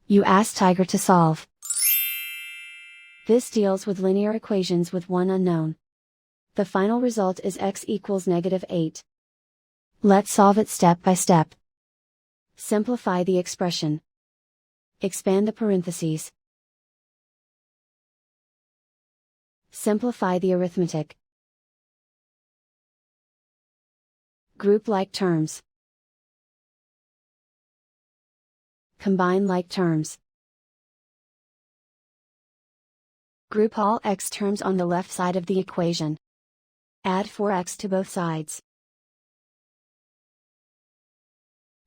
You ask Tiger to solve. This deals with linear equations with one unknown. The final result is x equals -8. Let's solve it step by step. Simplify the expression. Expand the parentheses. Simplify the arithmetic. Group like terms. Combine like terms. Group all x terms on the left side of the equation. Add 4x to both sides.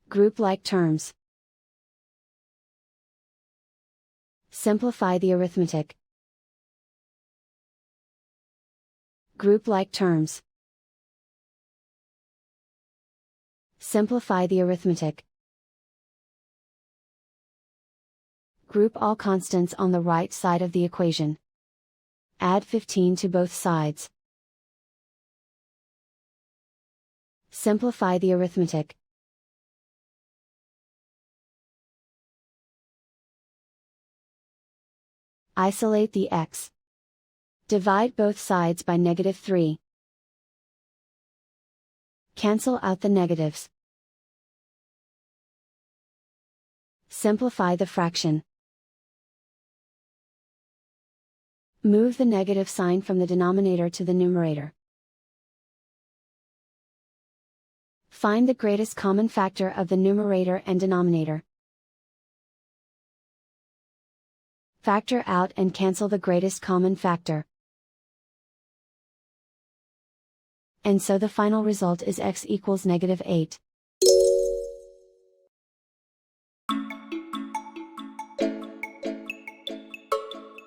Group like terms. Simplify the arithmetic. Group like terms. Simplify the arithmetic. Group all constants on the right side of the equation. Add 15 to both sides. Simplify the arithmetic. Isolate the x. Divide both sides by -3. Cancel out the negatives. Simplify the fraction. Move the negative sign from the denominator to the numerator. Find the greatest common factor of the numerator and denominator. Factor out and cancel the greatest common factor. And so the final result is x equals -8.